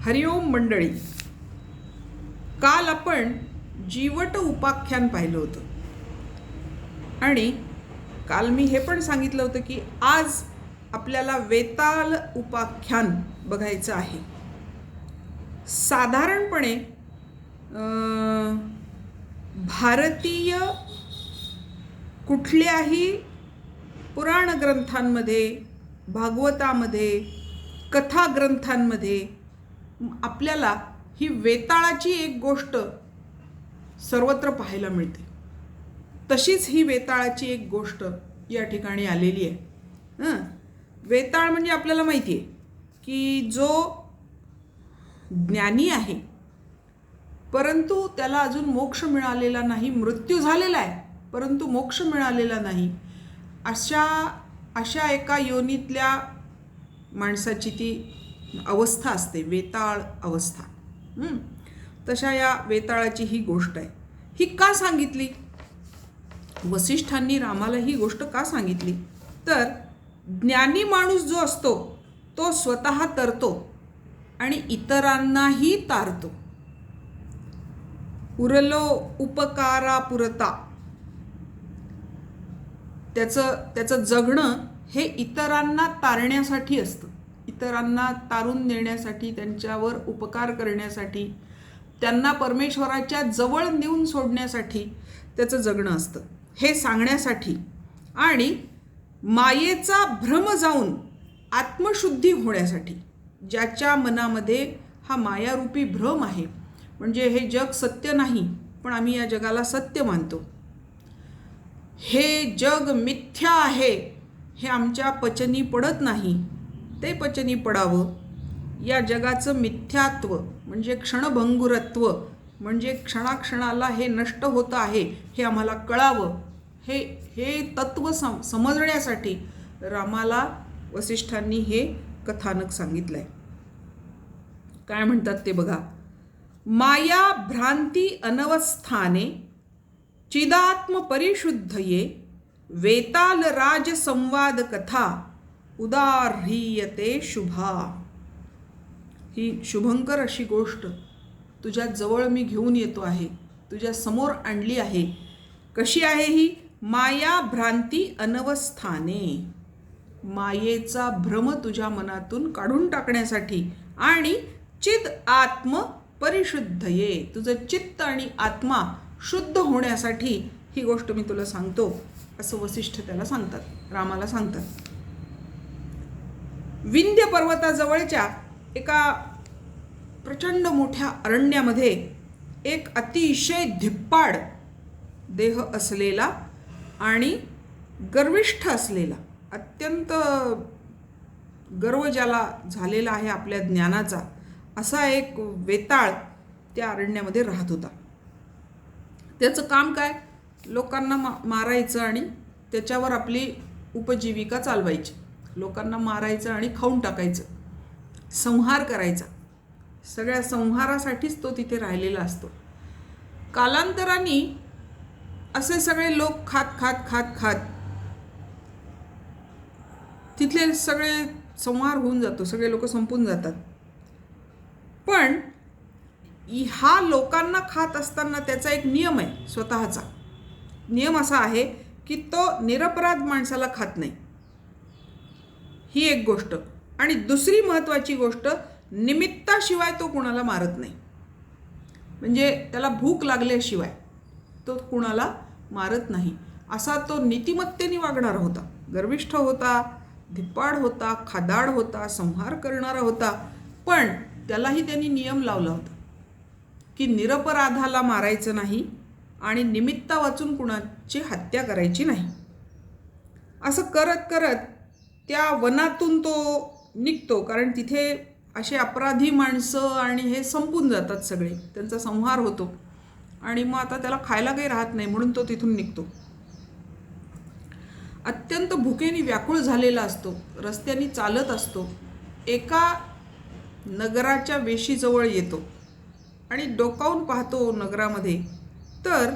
हरिओम मंडळी. काल आपण जीवट उपाख्यान पाहिलं होतं आणि काल मी हे पण सांगितलं होतं की आज आपल्याला वेताल उपाख्यान बघायचं आहे. साधारणपणे भारतीय कुठल्याही पुराण ग्रंथांमध्ये, भागवतामध्ये, कथा ग्रंथांमध्ये आपल्याला ही वेताळाची एक गोष्ट सर्वत्र पाहायला मिळते. तशीच ही वेताळाची एक गोष्ट या ठिकाणी आलेली आहे. वेताळ म्हणजे आपल्याला माहिती आहे की जो ज्ञानी आहे परंतु त्याला अजून मोक्ष मिळालेला नाही, मृत्यू झालेला आहे परंतु मोक्ष मिळालेला नाही, अशा एका योनीतल्या माणसाची ती अवस्था असते, वेताळ अवस्था. तशा या वेताळाची ही गोष्ट आहे. ही का सांगितली? वसिष्ठांनी रामाला ही गोष्ट का सांगितली? तर ज्ञानी माणूस जो असतो तो स्वतः तरतो आणि इतरांनाही तारतो. उरलो उपकारापुरता. त्याचं जगणं हे इतरांना तारण्यासाठी असतं, इतरांना तारून देण्यासाठी, त्यांच्यावर उपकार करण्यासाठी, त्यांना परमेश्वराच्या जवळ नेऊन सोडण्यासाठी त्याचं जगणं असतं, हे सांगण्यासाठी. आणि मायेचा भ्रम जाऊन आत्मशुद्धी होण्यासाठी. ज्याच्या मनामध्ये हा मायारूपी भ्रम आहे, म्हणजे हे जग सत्य नाही पण आम्ही या जगाला सत्य मानतो, हे जग मिथ्या आहे हे आमच्या पचनी पडत नाही, ते पचनी पडावं. या जगाचं मिथ्यात्व म्हणजे क्षणभंगुरत्व, म्हणजे क्षणाक्षणाला हे नष्ट होतं आहे हे आम्हाला कळावं. हे तत्व समजण्यासाठी रामाला वसिष्ठांनी हे कथानक सांगितलंय. काय म्हणतात ते बघा. माया भ्रांती अनवस्थाने चिदात्म परिशुद्धये वेताल राज संवाद कथा उदार्ह्यते शुभा. ही शुभंकर अशी गोष्ट तुझ्या जवळ मी घेऊन येतो आहे, तुझ्या समोर आणली आहे. कशी आहे ही? माया भ्रांती अनवस्थाने. मायेचा भ्रम तुझ्या मनातून काढून टाकण्यासाठी आणि चिद आत्म परिशुद्धये, तुझं चित्त आणि आत्मा शुद्ध होण्यासाठी ही गोष्ट मी तुला सांगतो, असं वसिष्ठ त्याला सांगतात, रामाला सांगतात. विंध्य पर्वताजवळच्या एका प्रचंड मोठ्या अरण्यामध्ये एक अतिशय धिप्पाड देह असलेला आणि गर्विष्ठ असलेला, अत्यंत गर्व ज्याला झालेला आहे आपल्या ज्ञानाचा, असा एक वेताळ त्या अरण्यामध्ये राहत होता. त्याचं काम काय? लोकांना मारायचं आणि त्याच्यावर आपली उपजीविका चालवायची. लोकांना मारायचं आणि खाऊन टाकायचं, संहार करायचा. सगळ्या संहारासाठीच तो तिथे राहिलेला असतो. कालांतराने असे सगळे लोक खात खात खात खात तिथले सगळे संहार होऊन जातो, सगळे लोक संपून जातात. पण हा लोकांना खात असताना त्याचा एक नियम आहे, स्वतःचा नियम असा आहे की तो निरपराध माणसाला खात नाही. ही एक गोष्ट. आणि दुसरी महत्त्वाची गोष्ट, निमित्ताशिवाय तो कुणाला मारत नाही. म्हणजे त्याला भूक लागल्याशिवाय तो कुणाला मारत नाही. असा तो नीतिमत्तेने वागणारा होता. गर्विष्ठ होता, धिप्पाड होता, खादाड होता, संहार करणारा होता. पण त्यालाही त्यांनी नियम लावला होता की निरपराधाला मारायचं नाही आणि निमित्ता वाचून कुणाची हत्या करायची नाही. असं करत करत त्या वनातून तो निघतो, कारण तिथे असे अपराधी माणसं आणि हे संपून जातात सगळे, त्यांचा संहार होतो आणि मग आता त्याला खायला काही राहत नाही, म्हणून तो तिथून निघतो. अत्यंत भुकेने व्याकुळ झालेला असतो, रस्त्याने चालत असतो. एका नगराच्या वेशीजवळ येतो आणि डोकावून पाहतो नगरामध्ये, तर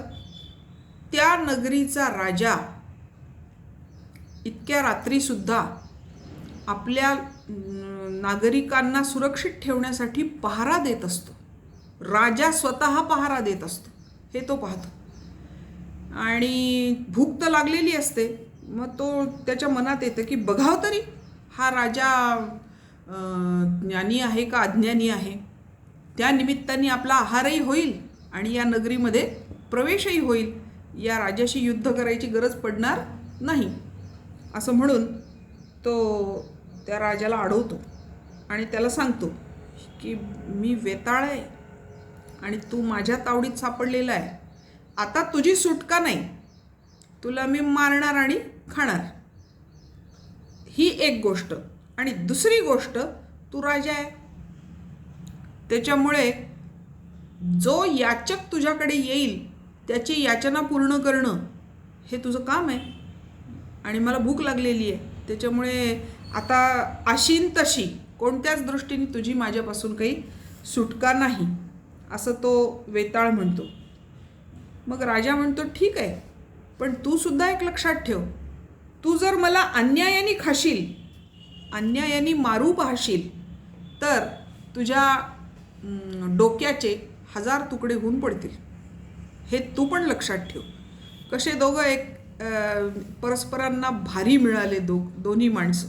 त्या नगरीचा राजा इतक्या रात्रीसुद्धा आपल्या नागरिकांना सुरक्षित ठेवण्यासाठी पहारा देत असतो. राजा स्वतः पहारा देत असतो, हे तो पाहतो. आणि भूक तर लागलेली असते, मग तो त्याच्या मनात येतं की बघावं तरी हा राजा ज्ञानी आहे का अज्ञानी आहे. त्या निमित्ताने आपला आहारही होईल आणि या नगरीमध्ये प्रवेशही होईल. या राजाशी युद्ध करायची गरज पडणार नाही, असं म्हणून तो त्या राजाला अडवतो आणि त्याला सांगतो की मी वेताळ आहे आणि तू माझ्या तावडीत सापडलेला आहे. आता तुझी सुटका नाही, तुला मी मारणार आणि खाणार. ही एक गोष्ट. आणि दुसरी गोष्ट, तू राजा आहे, त्याच्यामुळे जो याचक तुझ्याकडे येईल त्याची याचना पूर्ण करणं हे तुझं काम आहे. आणि मला भूक लागलेली आहे, त्याच्यामुळे आता अशीन तशी कोणत्याच दृष्टीने तुझी माझ्यापासून काही सुटका नाही, असं तो वेताळ म्हणतो. मग राजा म्हणतो ठीक आहे, पण तू सुद्धा एक लक्षात ठेव, तू जर मला अन्यायाने खाशील, अन्यायाने मारू पाहशील, तर तुझ्या डोक्याचे 1000 तुकडे होऊन पडतील. हे तू पण लक्षात ठेव. कसे दोघं एक परस्परांना भारी मिळाले दोन्ही माणसं.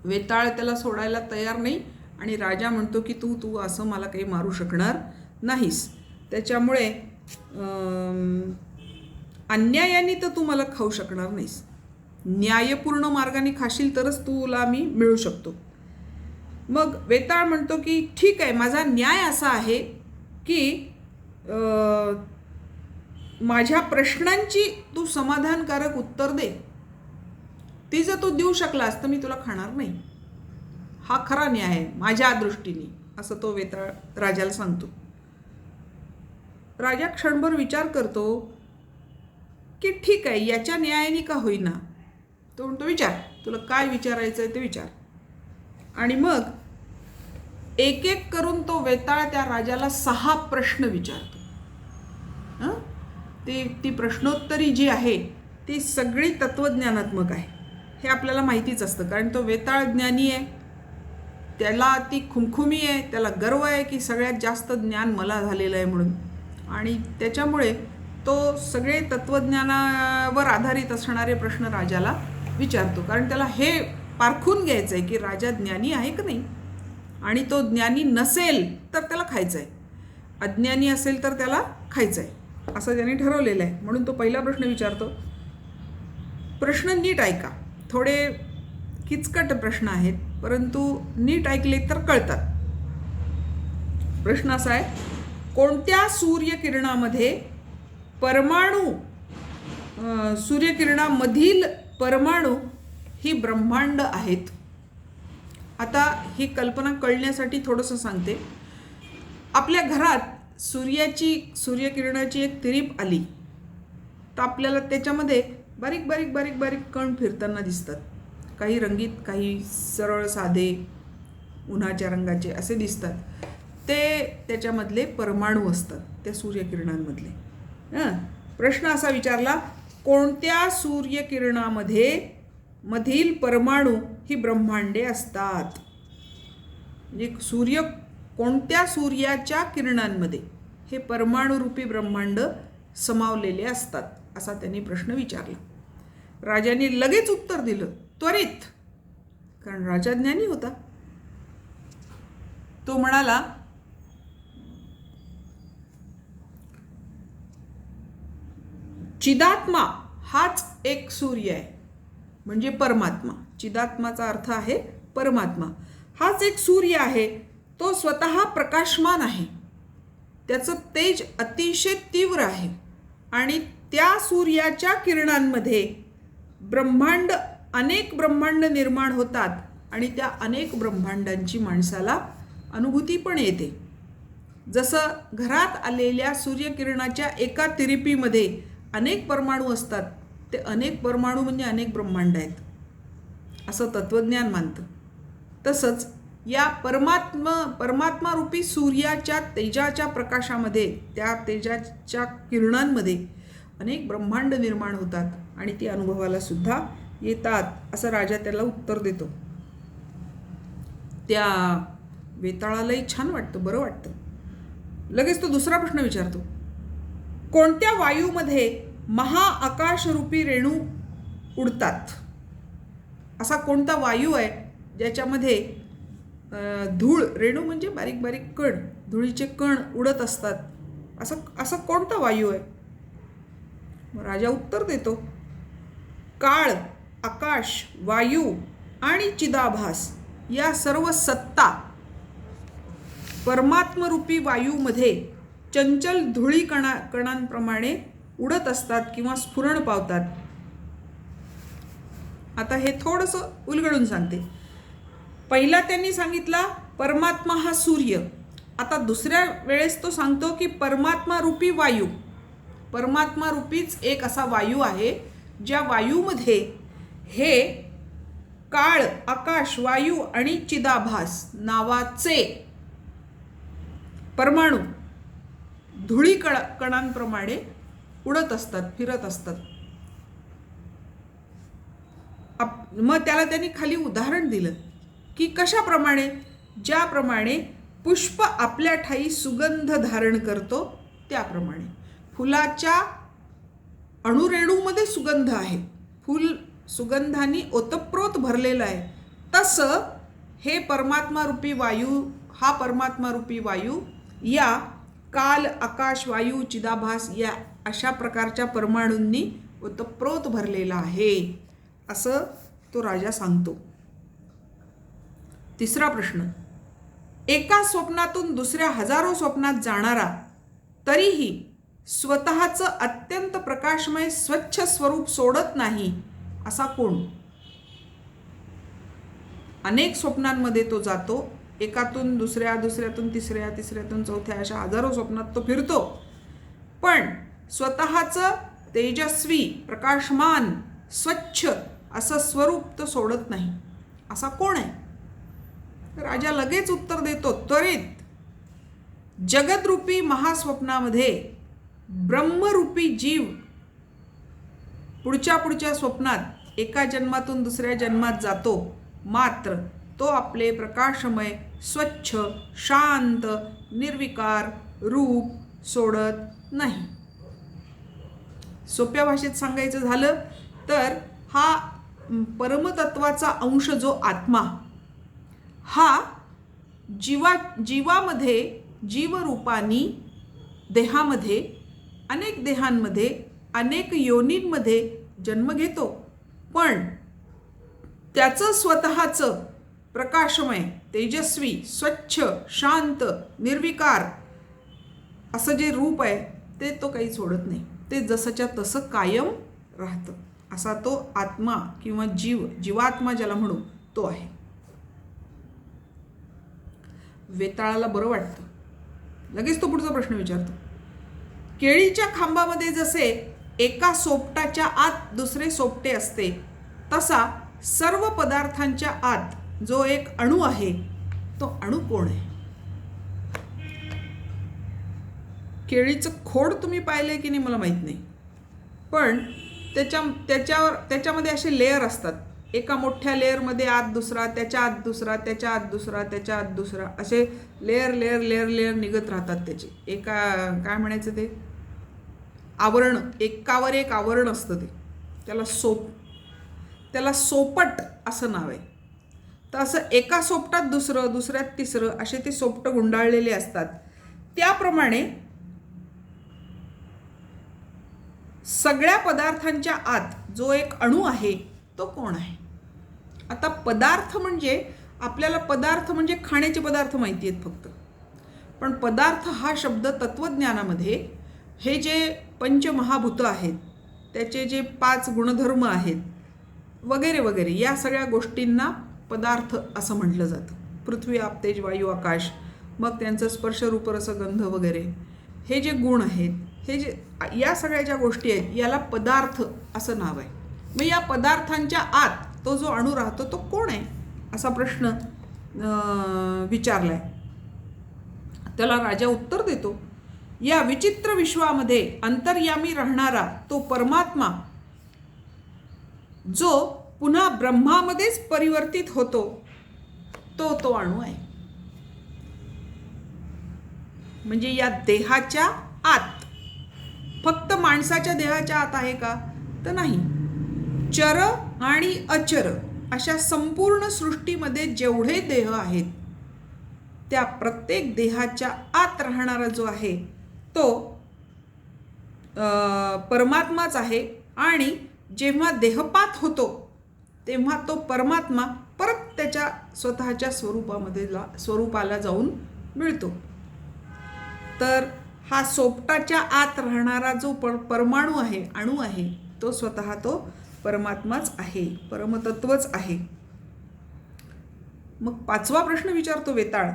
वेताळ त्याला सोडायला तयार नाही आणि राजा म्हणतो की तू असं मला काही मारू शकणार नाहीस, त्याच्यामुळे अन्यायाने तर तू मला खाऊ शकणार नाहीस, न्यायपूर्ण मार्गाने खाशील तरच तुला मी मिळू शकतो. मग वेताळ म्हणतो की ठीक आहे, माझा न्याय असा आहे की माझ्या प्रश्नांची तू समाधानकारक उत्तर दे. ती जर तू देऊ शकलास तर मी तुला खाणार नाही. हा खरा न्याय आहे माझ्या दृष्टीने, असं तो वेताळ राजाला सांगतो. राजा क्षणभर विचार करतो की ठीक आहे, याच्या न्यायाने का होईना. तो म्हणतो विचार, तुला काय विचारायचं आहे ते विचार. आणि मग एक एक करून तो वेताळ त्या राजाला 6 प्रश्न विचारतो. ती प्रश्नोत्तरी जी आहे ती सगळी तत्त्वज्ञानात्मक आहे, हे आपल्याला माहितीच असतं. कारण तो वेताळ ज्ञानी आहे, त्याला ती खुमखुमी आहे, त्याला गर्व आहे की सगळ्यात जास्त ज्ञान मला झालेलं आहे म्हणून. आणि त्याच्यामुळे तो सगळे तत्त्वज्ञानावर आधारित असणारे प्रश्न राजाला विचारतो. कारण त्याला हे पारखून घ्यायचं आहे की राजा ज्ञानी आहे का नाही. आणि तो ज्ञानी नसेल तर त्याला खायचं आहे, अज्ञानी असेल तर त्याला खायचं आहे, असं त्याने ठरवलेलं आहे. म्हणून तो पहिला प्रश्न विचारतो. प्रश्न नीट ऐका, थोडे किचकट प्रश्न आहेत, परंतु नीट ऐकले तर कळतात. प्रश्न असा आहे, कोणत्या सूर्यकिरणामध्ये सूर्यकिरणामधील परमाणू ही ब्रह्मांड आहेत. आता ही कल्पना कळण्यासाठी थोडंसं सांगते. आपल्या घरात सूर्यकिरणाची एक तिरीप आली तर आपल्याला त्याच्यामध्ये बारीक बारीक बारीक बारीक कण फिरताना दिसतात. काही रंगीत, काही सरळ साधे उन्हाच्या रंगाचे असे दिसतात. ते त्याच्यामधले परमाणू असतात, त्या सूर्यकिरणांमधले. प्रश्न असा विचारला, कोणत्या मधील परमाणू ही ब्रह्मांडे असतात. म्हणजे कोणत्या सूर्याच्या किरणांमध्ये हे परमाणुरूपी ब्रह्मांड समावलेले असतात, असा त्यांनी प्रश्न विचारला. राजाने लगेच उत्तर दिलं, त्वरित, कारण राजा ज्ञानी होता. तो म्हणाला, चिदात्मा हाच एक सूर्य आहे, म्हणजे परमात्मा. चिदात्माचा अर्थ आहे परमात्मा. हाच एक सूर्य आहे, तो स्वतः प्रकाशमान आहे, त्याचं तेज अतिशय तीव्र आहे आणि त्या सूर्याच्या किरणांमध्ये अनेक ब्रह्मांड निर्माण होतात आणि त्या अनेक ब्रह्मांडांची माणसाला अनुभूती पण येते. जसं घरात आलेल्या सूर्यकिरणाच्या एका तिरिपीमध्ये अनेक परमाणू असतात, ते अनेक परमाणू म्हणजे अनेक ब्रह्मांड आहेत, असं तत्त्वज्ञान मानतं. तसंच या परमात्मारूपी सूर्याच्या तेजाच्या प्रकाशामध्ये, त्या तेजाच्या किरणांमध्ये अनेक ब्रह्मांड निर्माण होतात आणि ती अनुभवाला सुद्धा येतात, असं राजा त्याला उत्तर देतो. त्या वेताळालाही छान वाटतं, बरं वाटतं. लगेच तो दुसरा प्रश्न विचारतो, कोणत्या वायूमध्ये महाआकाशरूपी रेणू उडतात? असा कोणता वायू आहे ज्याच्यामध्ये धूळ, रेणू म्हणजे बारीक बारीक कण, धुळीचे कण उडत असतात? असं कोणता वायू आहे? मग राजा उत्तर देतो, काळ, आकाश, वायू आणि चिदाभास या सर्व सत्ता परमात्मरूपी वायूमध्ये चंचल धुळी कणांप्रमाणे उडत असतात किंवा स्फुरण पावतात. आता हे थोडंसं उलगडून सांगते. पहिला त्यांनी सांगितला परमात्मा हा सूर्य. आता दुसऱ्या वेळेस तो सांगतो की परमात्मा रूपी वायू, परमात्मा रूपीच एक असा वायू आहे ज्या वायूमध्ये हे काळ, आकाश, वायू आणि चिदाभास नावाचे परमाणू धुळी कणांप्रमाणे उडत असतात, फिरत असतात. मग त्याला त्यांनी खाली उदाहरण दिलं की कशाप्रमाणे? ज्याप्रमाणे पुष्प आपल्या ठायी सुगंध धारण करतो त्याप्रमाणे. फुलाच्या अणुरेणूमध्ये सुगंध आहे, फूल सुगंधाने ओतप्रोत भरलेलं आहे. तसं हे परमात्मारूपी वायू, हा परमात्मारूपी वायू या काल, आकाश, वायू, चिदाभास या अशा प्रकारच्या परमाणूंनी ओतप्रोत भरलेला आहे, असं तो राजा सांगतो. तिसरा प्रश्न, एका स्वप्नातून दुसऱ्या हजारो स्वप्नात जाणारा तरीही स्वतःचं अत्यंत प्रकाशमय स्वच्छ स्वरूप सोडत नाही असा कोण? अनेक स्वप्नांमध्ये तो जातो, एकातून दुसऱ्या, दुसऱ्यातून तिसऱ्या, तिसऱ्यातून चौथ्या, अशा हजारो स्वप्नात तो फिरतो, पण स्वतःचं तेजस्वी, प्रकाशमान, स्वच्छ असं स्वरूप तो सोडत नाही. असा कोण आहे? राजा लगेच उत्तर देतो त्वरित, जगदरूपी महास्वप्नामध्ये ब्रह्मरूपी जीव पुढच्या स्वप्नात एका जन्मातून दुसऱ्या जन्मात जातो, मात्र तो आपले प्रकाशमय, स्वच्छ, शांत, निर्विकार रूप सोडत नाही. सोप्या भाषेत सांगायचं झालं तर हा परमतत्वाचा अंश जो आत्मा, हा जीवामध्ये, जीवरूपानी देहामध्ये, अनेक देहांमध्ये, अनेक योनींमध्ये जन्म घेतो, पण त्याचं स्वतःचं प्रकाशमय, तेजस्वी, स्वच्छ, शांत, निर्विकार असं जे रूप आहे ते तो काही सोडत नाही. ते जसंच्या तसं कायम राहतं. असा तो आत्मा किंवा जीवात्मा ज्याला म्हणू तो आहे. वेताळाला बरं वाटतं. लगेच तो पुढचा प्रश्न विचारतो, केळीच्या खांबामध्ये जसे एका सोपटाच्या आत दुसरे सोपटे असते, तसा सर्व पदार्थांच्या आत जो एक अणू आहे तो अणू कोण आहे? केळीचं खोड तुम्ही पाहिलंय की नाही मला माहीत नाही, पण त्याच्यामध्ये असे लेयर असतात. एका मोठ्या लेअरमध्ये आत दुसरा, त्याच्या आत दुसरा, त्याच्या आत दुसरा, त्याच्या आत दुसरा, असे लेयर लेयर लेयर लेयर निघत राहतात त्याचे. एका काय म्हणायचं ते आवरण, एकावर एक आवरण असतं ते. त्याला सोपट असं नाव आहे. तर असं एका सोपटात दुसरं, दुसऱ्यात तिसरं असे ते सोपटं गुंडाळलेले असतात. त्याप्रमाणे सगळ्या पदार्थांच्या आत जो एक अणू आहे तो कोण आहे? आता पदार्थ म्हणजे आपल्याला पदार्थ म्हणजे खाण्याचे पदार्थ माहिती आहेत फक्त, पण पदार्थ हा शब्द तत्वज्ञानामध्ये हे जे पंचमहाभूत आहेत, त्याचे जे 5 गुणधर्म आहेत वगैरे वगैरे, या सगळ्या गोष्टींना पदार्थ असं म्हटलं जातं. पृथ्वी, आप, तेज, वायू, आकाश, मग त्यांचं स्पर्श, रूप, रस, गंध वगैरे हे जे गुण आहेत, हे जे या सगळ्या ज्या गोष्टी आहेत याला पदार्थ असं नाव आहे. मग या पदार्थांच्या आत तो जो अणू राहतो तो कोण आहे असा प्रश्न विचारलाय. त्याला राजा उत्तर देतो, या विचित्र विश्वामध्ये अंतर्यामी राहणारा तो परमात्मा जो पुन्हा ब्रह्मामध्येच परिवर्तित होतो तो अणू आहे. म्हणजे या देहाच्या आत, फक्त माणसाच्या देहाच्या आत आहे का? तर नाही. चर आणि अचर अशा संपूर्ण सृष्टीमध्ये जेवढे देह आहेत त्या प्रत्येक देहाच्या आत राहणारा जो आहे तो परमात्माच आहे. आणि जेव्हा देहपात होतो तेव्हा तो परमात्मा परत त्याच्या स्वतःच्या स्वरूपाला जाऊन मिळतो. तर हा सोपटाच्या आत राहणारा जो परमाणू आहे, अणू आहे, तो स्वतः तो परमात्माच आहे, परमतत्वच आहे. मग 5वा प्रश्न विचारतो वेताळ.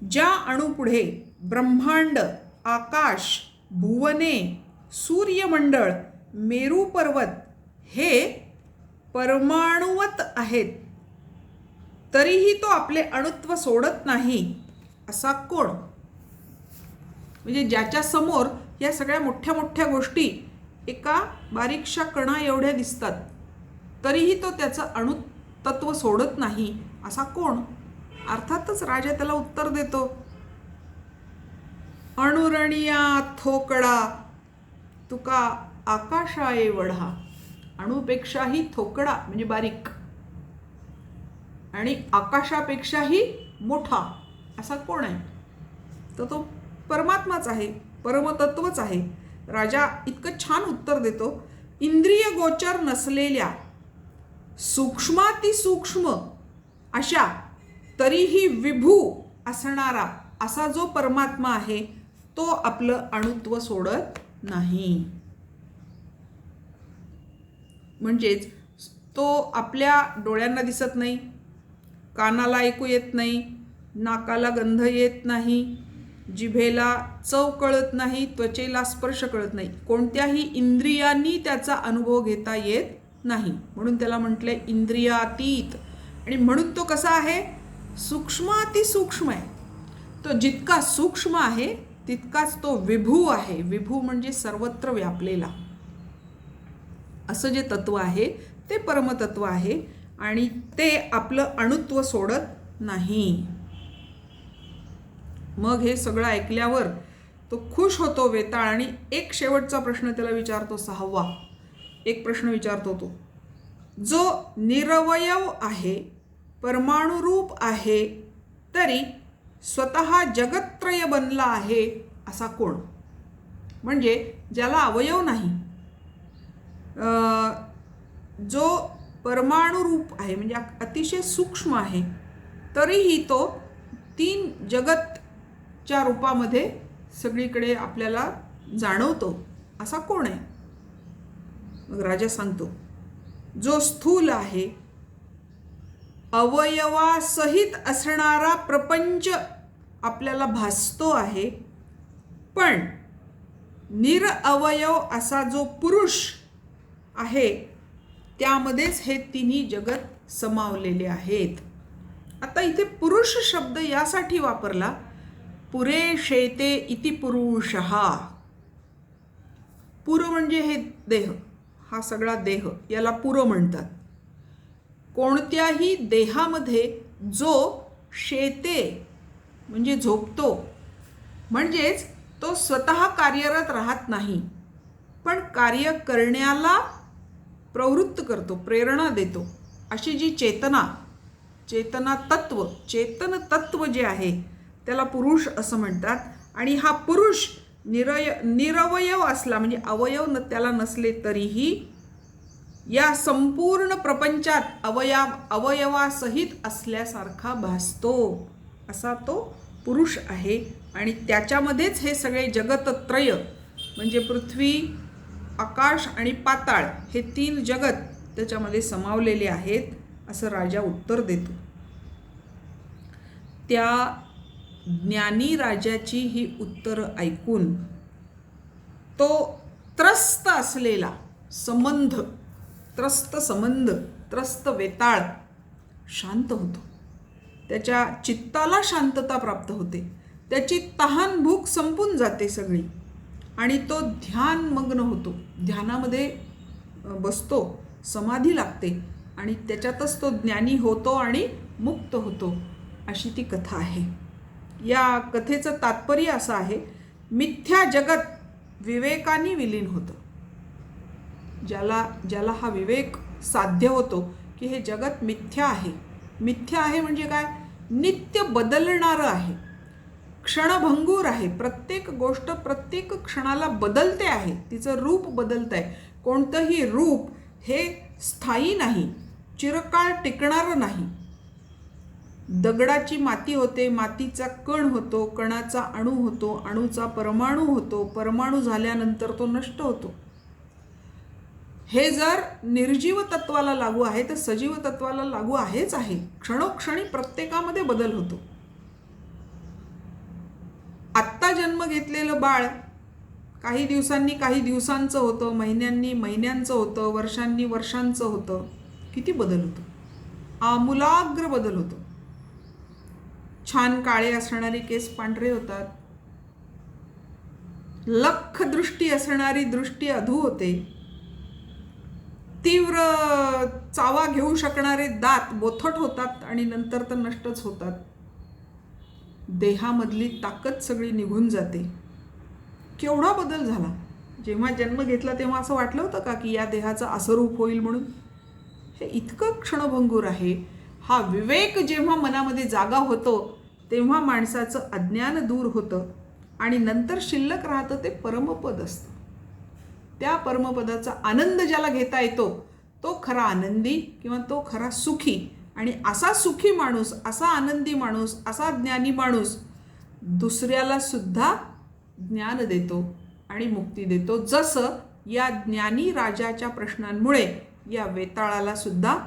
ज्या अणुपुढे ब्रह्मांड, आकाश, भुवने, सूर्यमंडळ, मेरू पर्वत हे परमाणुवत आहेत, तरीही तो आपले अणुत्व सोडत नाही, असा कोण? म्हणजे ज्याच्या समोर या सगळ्या मोठ्या मोठ्या गोष्टी एका बारीकशा कणा एवढ्या दिसतात, तरीही तो त्याचं अणुतत्व सोडत नाही, असा कोण? अर्थातच राजा त्याला उत्तर देतो, अणुरणिया थोकडा तुका आकाशाये वढा. अणुपेक्षाही थोकडा म्हणजे बारीक आणि आकाशापेक्षाही मोठा असा कोण आहे? तर तो परमात्माच आहे, परमतत्वच आहे. राजा इतकं छान उत्तर देतो, इंद्रिय गोचर नसलेल्या सूक्ष्मातिसूक्ष्म अशा तरीही विभू असणारा असा जो परमात्मा आहे तो आपलं अणुत्व सोडत नाही. म्हणजेच तो आपल्या डोळ्यांना दिसत नाही, कानाला ऐकू येत नाही, नाकाला गंध येत नाही, जिभेला चव कळत नाही, त्वचेला स्पर्श कळत नाही, कोणत्याही इंद्रियांनी त्याचा अनुभव घेता येत नाही. म्हणून त्याला म्हटलंय इंद्रियातीत. आणि म्हणून तो कसा आहे? सूक्ष्मातिसूक्ष्म आहे. तो जितका सूक्ष्म आहे तितकाच तो विभू आहे. विभू म्हणजे सर्वत्र व्यापलेला. असं जे तत्व आहे ते परमतत्व आहे आणि ते आपलं अणुत्व सोडत नाही. मग हे सगळं ऐकल्यावर तो खुश होतो वेताळ आणि एक शेवटचा प्रश्न त्याला विचारतो, 6वा एक प्रश्न विचारतो तो, जो निरवयव आहे, परमाणुरूप आहे, तरी स्वतः जगत्त्रय बनला आहे, असा कोण? म्हणजे ज्याला अवयव नाही, जो परमाणुरूप आहे म्हणजे अतिशय सूक्ष्म आहे, तरीही तो 3 जगतच्या रूपामध्ये सगळीकडे आपल्याला जाणवतो, असा कोण आहे? मग राजा सांगतो, जो स्थूल आहे, अवयवासहित असणारा प्रपंच आपल्याला भासतो आहे, पण निरअवयव असा जो पुरुष आहे त्यामध्येच हे तिन्ही जगत समावलेले आहेत. आता इथे पुरुष शब्द यासाठी वापरला, पुरे शेते इति पुरुषः. पुर म्हणजे हे देह, हा सगळा देह, याला पुर म्हणतात. कोणत्याही देहामध्ये जो शेते म्हणजे झोपतो, म्हणजेच तो स्वतः कार्यरत राहत नाही, पण कार्य करण्याला प्रवृत्त करतो, प्रेरणा देतो, अशी जी चेतन तत्व जे आहे त्याला पुरुष असं म्हणतात. आणि हा पुरुष निरवयव असला म्हणजे अवयव त्याला नसले तरीही या संपूर्ण प्रपंचात अवयवासहित असल्यासारखा भासतो, असा तो पुरुष आहे. आणि त्याच्यामध्येच हे सगळे जगतत्रय म्हणजे पृथ्वी, आकाश आणि पाताळ हे 3 जगत त्याच्यामध्ये समावलेले आहेत, असं राजा उत्तर देतो. त्या ज्ञानी राजाची ही उत्तरं ऐकून तो त्रस्त असलेला त्रस्त वेताळ शांत होतो. त्याच्या चित्ताला शांतता प्राप्त होते, त्याची तहान भूक संपून जाते सगळी आणि तो ध्यानमग्न होतो, ध्यानामध्ये बसतो, समाधी लागते आणि त्याच्यातच तो ज्ञानी होतो आणि मुक्त होतो, अशी ती कथा आहे. या कथेचं तात्पर्य असं आहे, मिथ्या जगत विवेकाने विलीन होतं. ज्याला हा विवेक साध्य होतो की हे जगत मिथ्या आहे. मिथ्या आहे म्हणजे काय? नित्य बदलणारं आहे, क्षणभंगूर आहे. प्रत्येक गोष्ट प्रत्येक क्षणाला बदलते आहे, तिचं रूप बदलत आहे. कोणतंही रूप हे स्थायी नाही, चिरकाळ टिकणारं नाही. दगडाची माती होते, मातीचा कण होतो, कणाचा अणू होतो, अणूचा परमाणू होतो, परमाणू झाल्यानंतर तो नष्ट होतो. हे जर निर्जीव तत्वाला लागू आहे तर सजीव तत्वाला लागू आहेच आहे. क्षणोक्षणी प्रत्येकामध्ये बदल होतो. आत्ता जन्म घेतलेलं बाळ काही दिवसांनी काही दिवसांचं होतं, महिन्यांनी महिन्यांचं होतं, वर्षांनी वर्षांचं होतं. किती बदल होतो, आमूलाग्र बदल होतो. छान काळे असणारे केस पांढरे होतात, लख दृष्टी असणारी दृष्टी अधू होते, तीव्र चावा घेऊ शकणारे दात बोथट होतात आणि नंतर तर नष्टच होतात. देहामधली ताकद सगळी निघून जाते. केवढा बदल झाला. जेव्हा जन्म घेतला तेव्हा असं वाटलं होतं का की या देहाचं असं रूप होईल म्हणून? हे इतकं क्षणभंगूर आहे. हा विवेक जेव्हा मनामध्ये जागा होतो तेव्हा माणसाचं अज्ञान दूर होतं आणि नंतर शिल्लक राहतं ते परमपद असतं. त्या परमपदाचा आनंद ज्याला घेता येतो तो खरा आनंदी किंवा तो खरा सुखी. आणि असा सुखी माणूस, असा आनंदी माणूस, असा ज्ञानी माणूस दुसऱ्याला सुद्धा ज्ञान देतो आणि मुक्ती देतो. जसं या ज्ञानी राजाच्या प्रश्नांमुळे या वेताळाला सुद्धा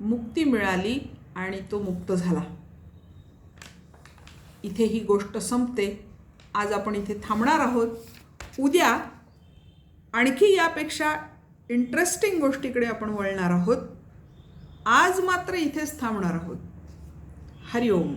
मुक्ती मिळाली आणि तो मुक्त झाला. इथे ही गोष्ट संपते. आज आपण इथे थांबणार आहोत. उद्या आणखी यापेक्षा इंटरेस्टिंग गोष्टीकडे आपण वळणार आहोत. आज मात्र इथेच थांबणार आहोत. हरिओम.